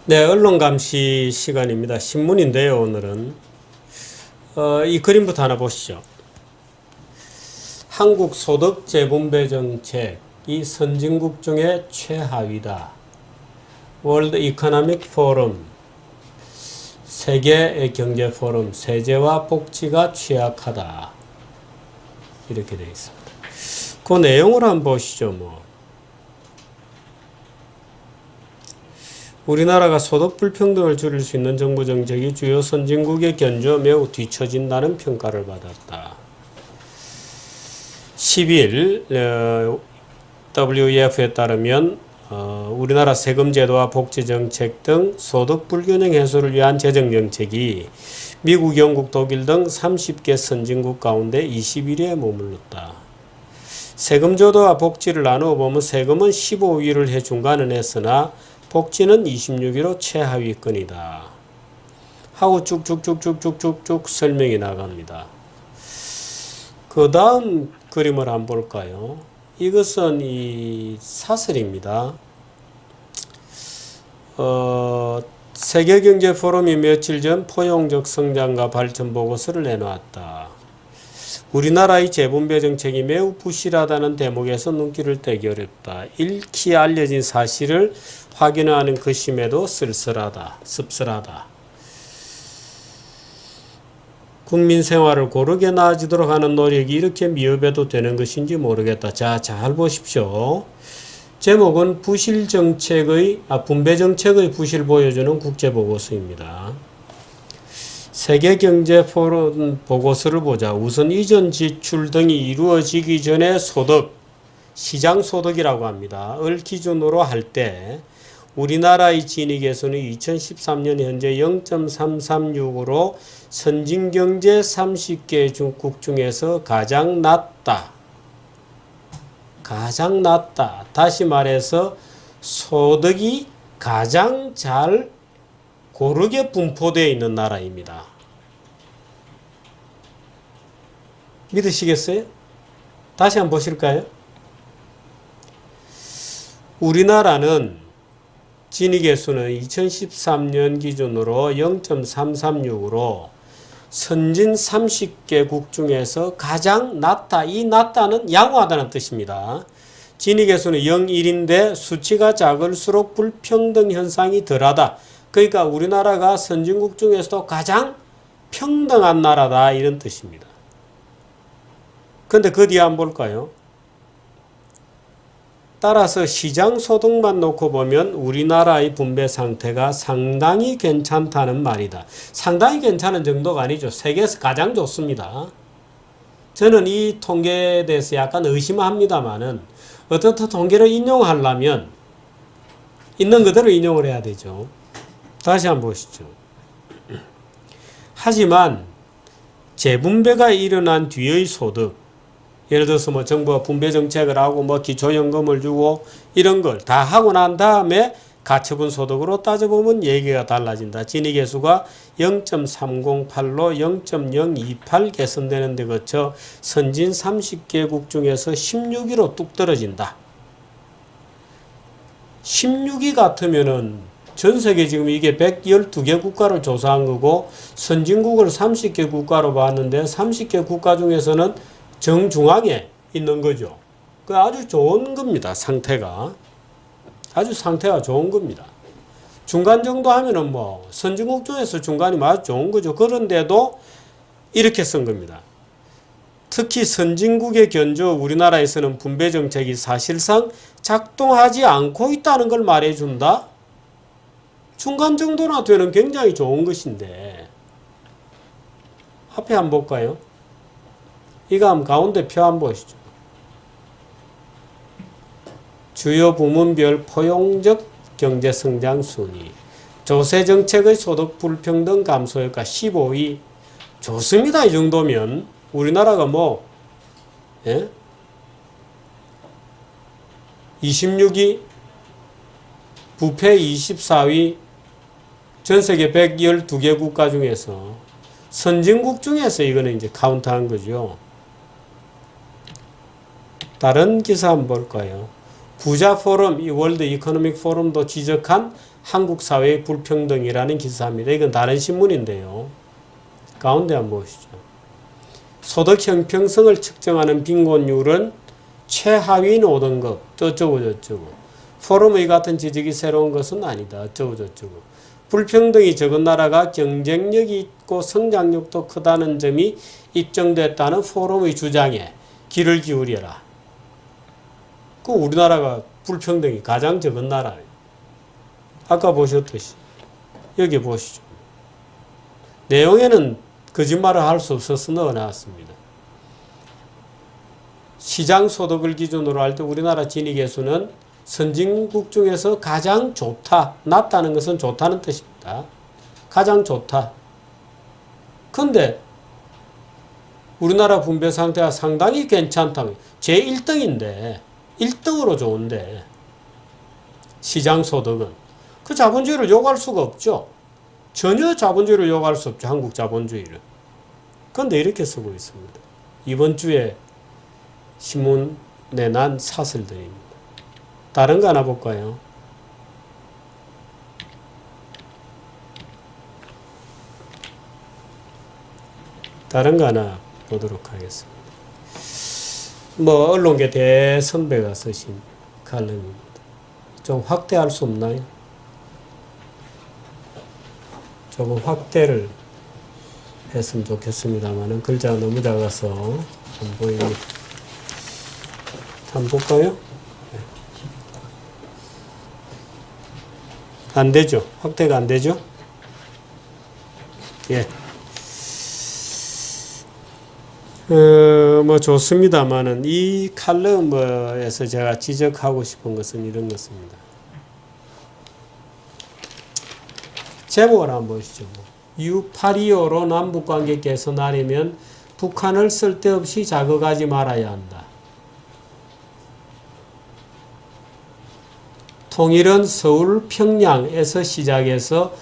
네, 언론 감시 시간입니다. 신문인데요, 오늘은. 이 그림부터 하나 보시죠. 한국 소득 재분배 정책이 선진국 중에 최하위다. 월드 이코노믹 포럼, 세계 경제 포럼, 세제와 복지가 취약하다. 이렇게 되어 있습니다. 그 내용을 한번 보시죠, 우리나라가 소득 불평등을 줄일 수 있는 정부 정책이 주요 선진국의 견주어 매우 뒤처진다는 평가를 받았다. 10일 WEF에 따르면 우리나라 세금 제도와 복지 정책 등 소득 불균형 해소를 위한 재정 정책이 미국, 영국, 독일 등 30개 선진국 가운데 21위에 머물렀다. 세금 제도와 복지를 나누어 보면 세금은 15위를 해 중간은 했으나 복지는 26위로 최하위권이다. 하고 쭉쭉쭉쭉쭉쭉 설명이 나갑니다. 그 다음 그림을 한번 볼까요? 이것은 이 사설입니다. 세계경제 포럼이 며칠 전 포용적 성장과 발전 보고서를 내놓았다. 우리나라의 재분배 정책이 매우 부실하다는 대목에서 눈길을 떼기 어렵다. 익히 알려진 사실을 확인하는 것임에도 씁쓸하다. 국민 생활을 고르게 나아지도록 하는 노력이 이렇게 미흡해도 되는 것인지 모르겠다. 자, 잘 보십시오. 제목은 분배 정책의 부실 보여주는 국제보고서입니다. 세계경제 포럼 보고서를 보자. 우선 이전 지출 등이 이루어지기 전에 시장소득이라고 합니다. 을 기준으로 할 때 우리나라의 진위계수는 2013년 현재 0.336으로 선진경제 30개국 중에서 가장 낮다. 다시 말해서 소득이 가장 잘 고르게 분포되어 있는 나라입니다. 믿으시겠어요? 다시 한번 보실까요? 우리나라는 진위계수는 2013년 기준으로 0.336으로 선진 30개국 중에서 가장 낮다. 이 낮다는 양호하다는 뜻입니다. 진위계수는 0, 1인데 수치가 작을수록 불평등 현상이 덜하다. 그러니까 우리나라가 선진국 중에서도 가장 평등한 나라다. 이런 뜻입니다. 근데 그 뒤에 한번 볼까요? 따라서 시장 소득만 놓고 보면 우리나라의 분배 상태가 상당히 괜찮다는 말이다. 상당히 괜찮은 정도가 아니죠. 세계에서 가장 좋습니다. 저는 이 통계에 대해서 약간 의심합니다만은 어떻든 통계를 인용하려면 있는 그대로 인용을 해야 되죠. 다시 한번 보시죠. 하지만 재분배가 일어난 뒤의 소득, 예를 들어서 정부가 분배 정책을 하고 기초연금을 주고 이런 걸 다 하고 난 다음에 가처분 소득으로 따져보면 얘기가 달라진다. 진위계수가 0.308로 0.028 개선되는 데 거쳐 선진 30개국 중에서 16위로 뚝 떨어진다. 16위 같으면은 전 세계 지금 이게 112개 국가를 조사한 거고 선진국을 30개 국가로 봤는데 30개 국가 중에서는 정중앙에 있는 거죠. 그 아주 좋은 겁니다. 상태가. 아주 상태가 좋은 겁니다. 중간 정도 하면은 선진국 중에서 중간이 아주 좋은 거죠. 그런데도 이렇게 쓴 겁니다. 특히 선진국의 견주 우리나라에서는 분배 정책이 사실상 작동하지 않고 있다는 걸 말해준다. 중간 정도나 되는 굉장히 좋은 것인데 앞에 한번 볼까요? 이거 한번 가운데 표 한번 보시죠. 주요 부문별 포용적 경제성장 순위. 조세정책의 소득 불평등 감소 효과 15위. 좋습니다. 이 정도면. 우리나라가 26위, 부패 24위, 전세계 112개 국가 중에서 선진국 중에서 이거는 이제 카운트한 거죠. 다른 기사 한번 볼까요? 부자 포럼, 이 월드 이코노믹 포럼도 지적한 한국 사회의 불평등이라는 기사입니다. 이건 다른 신문인데요. 가운데 한번 보시죠. 소득 형평성을 측정하는 빈곤율은 최하위인 5등급, 어쩌고저쩌고. 포럼의 같은 지적이 새로운 것은 아니다. 어쩌고저쩌고. 불평등이 적은 나라가 경쟁력이 있고 성장력도 크다는 점이 입증됐다는 포럼의 주장에 귀를 기울여라. 그 우리나라가 불평등이 가장 적은 나라예요. 아까 보셨듯이 여기 보시죠. 내용에는 거짓말을 할 수 없어서 넣어놨습니다. 시장 소득을 기준으로 할 때 우리나라 지니계수는 선진국 중에서 가장 좋다. 낮다는 것은 좋다는 뜻입니다. 가장 좋다. 근데 우리나라 분배 상태가 상당히 괜찮다면 제1등인데 1등으로 좋은데 시장 소득은 그 자본주의를 욕할 수가 없죠. 전혀 자본주의를 욕할 수 없죠. 한국 자본주의를. 그런데 이렇게 쓰고 있습니다. 이번 주에 신문에 난 사설들입니다. 다른 거 하나 볼까요? 다른 거 하나 보도록 하겠습니다. 뭐 언론계 대선배가 쓰신 칼럼입니다. 좀 확대할 수 없나요? 조금 확대를 했으면 좋겠습니다만 글자가 너무 작아서 안 보입니다. 한번 볼까요? 안 되죠? 확대가 안 되죠? 예. 뭐 좋습니다만은 이 칼럼에서 제가 지적하고 싶은 것은 이런 것입니다. 제목을 한번 보시죠. U825로 남북관계 개선하려면 북한을 쓸데없이 자극하지 말아야 한다. 통일은 서울 평양에서 시작해서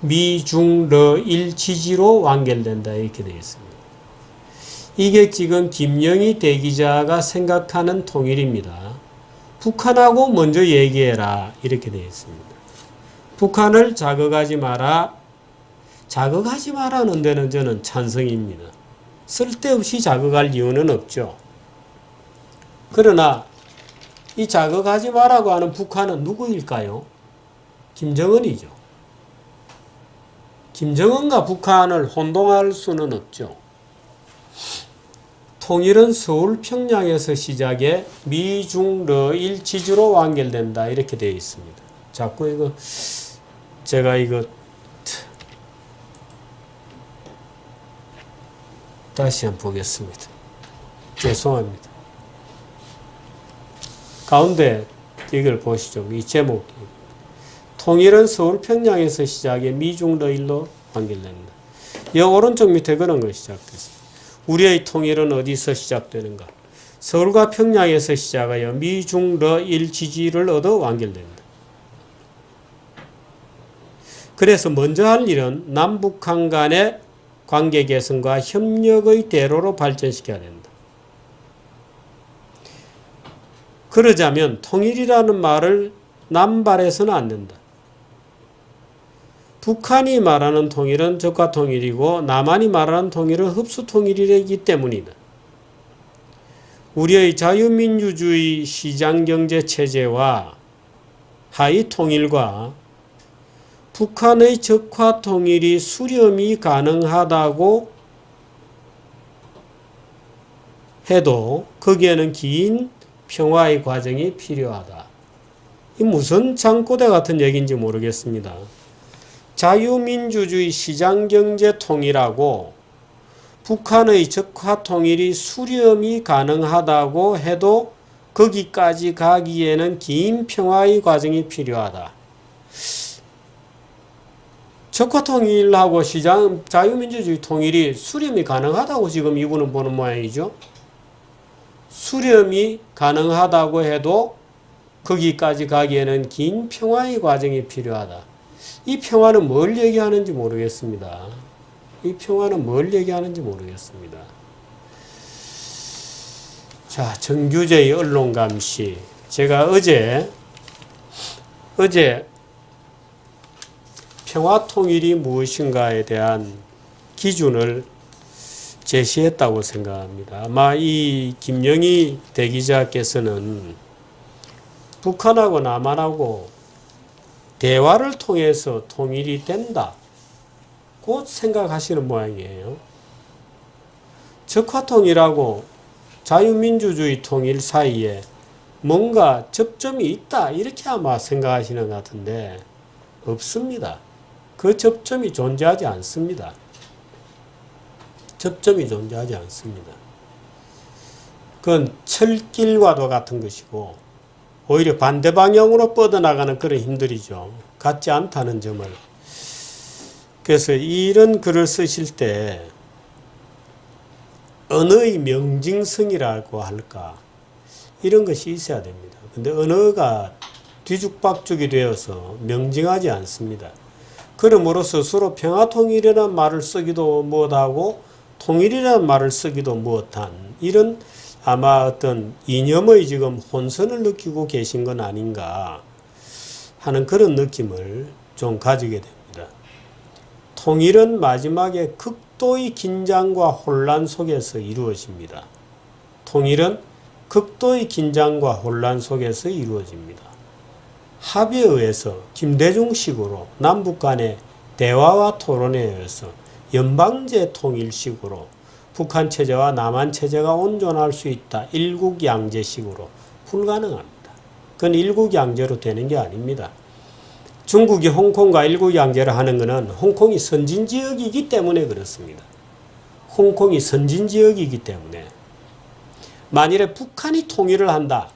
미중러일 지지로 완결된다. 이렇게 되어 있습니다. 이게 지금 김영희 대기자가 생각하는 통일입니다. 북한하고 먼저 얘기해라. 이렇게 되어 있습니다. 북한을 자극하지 마라. 자극하지 마라는 데는 저는 찬성입니다. 쓸데없이 자극할 이유는 없죠. 그러나 이 자극하지 마라고 하는 북한은 누구일까요? 김정은이죠. 김정은과 북한을 혼동할 수는 없죠. 통일은 서울 평양에서 시작해 미중러일 지주로 완결된다. 이렇게 되어 있습니다. 자꾸 이거 제가 이거 다시 한번 보겠습니다. 죄송합니다. 가운데 이걸 보시죠. 이 제목. 통일은 서울 평양에서 시작해 미중러일로 완결된다. 이 오른쪽 밑에 그런 거 시작됐습니다. 우리의 통일은 어디서 시작되는가? 서울과 평양에서 시작하여 미중러일 지지를 얻어 완결된다. 그래서 먼저 할 일은 남북한 간의 관계 개선과 협력의 대로로 발전시켜야 된다. 그러자면 통일이라는 말을 남발해서는 안 된다. 북한이 말하는 통일은 적화 통일이고 남한이 말하는 통일은 흡수 통일이기 때문이다. 우리의 자유민주주의 시장경제 체제와 하위 통일과 북한의 적화 통일이 수렴이 가능하다고 해도 거기에는 긴 평화의 과정이 필요하다. 이 무슨 창고대 같은 얘기인지 모르겠습니다. 자유민주주의 시장경제 통일하고 북한의 적화 통일이 수렴이 가능하다고 해도 거기까지 가기에는 긴 평화의 과정이 필요하다. 적화 통일하고 자유민주주의 통일이 수렴이 가능하다고 지금 이분은 보는 모양이죠. 수렴이 가능하다고 해도 거기까지 가기에는 긴 평화의 과정이 필요하다. 이 평화는 뭘 얘기하는지 모르겠습니다. 이 평화는 뭘 얘기하는지 모르겠습니다. 자, 정규제의 언론감시. 제가 어제 평화통일이 무엇인가에 대한 기준을 제시했다고 생각합니다. 아마 이 김영희 대기자께서는 북한하고 남한하고 대화를 통해서 통일이 된다, 곧 생각하시는 모양이에요. 적화통일하고 자유민주주의 통일 사이에 뭔가 접점이 있다, 이렇게 아마 생각하시는 것 같은데 없습니다. 그 접점이 존재하지 않습니다. 접점이 존재하지 않습니다. 그건 철길과도 같은 것이고 오히려 반대 방향으로 뻗어나가는 그런 힘들이죠. 같지 않다는 점을. 그래서 이런 글을 쓰실 때 언어의 명징성이라고 할까, 이런 것이 있어야 됩니다. 근데 언어가 뒤죽박죽이 되어서 명징하지 않습니다. 그러므로써 서로 평화통일이라는 말을 쓰기도 못하고 통일이라는 말을 쓰기도 못한 이런 아마 어떤 이념의 지금 혼선을 느끼고 계신 건 아닌가 하는 그런 느낌을 좀 가지게 됩니다. 통일은 마지막에 극도의 긴장과 혼란 속에서 이루어집니다. 통일은 극도의 긴장과 혼란 속에서 이루어집니다. 합의에 의해서 김대중식으로 남북 간의 대화와 토론에 의해서 연방제 통일식으로 북한 체제와 남한 체제가 온전할 수 있다. 일국양제식으로 불가능합니다. 그건 일국양제로 되는 게 아닙니다. 중국이 홍콩과 일국양제를 하는 것은 홍콩이 선진지역이기 때문에 그렇습니다. 홍콩이 선진지역이기 때문에. 만일에 북한이 통일을 한다,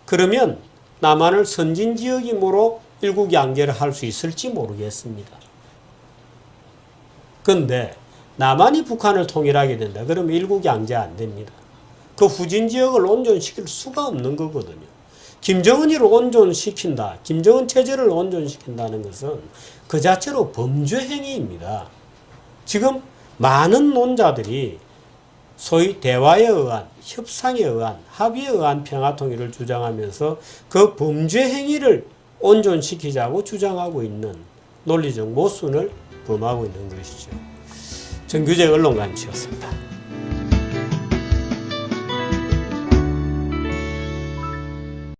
그러면 남한을 선진지역이므로 일국양제를 할 수 있을지 모르겠습니다. 그런데 남한이 북한을 통일하게 된다, 그러면 일국양제 안 됩니다. 그 후진지역을 온전시킬 수가 없는 거거든요. 김정은이를 온전시킨다, 김정은 체제를 온전시킨다는 것은 그 자체로 범죄 행위입니다. 지금 많은 논자들이 소위 대화에 의한, 협상에 의한, 합의에 의한 평화통일을 주장하면서 그 범죄 행위를 온전시키자고 주장하고 있는 논리적 모순을 범하고 있는 것이죠. 정규재 언론관치였습니다.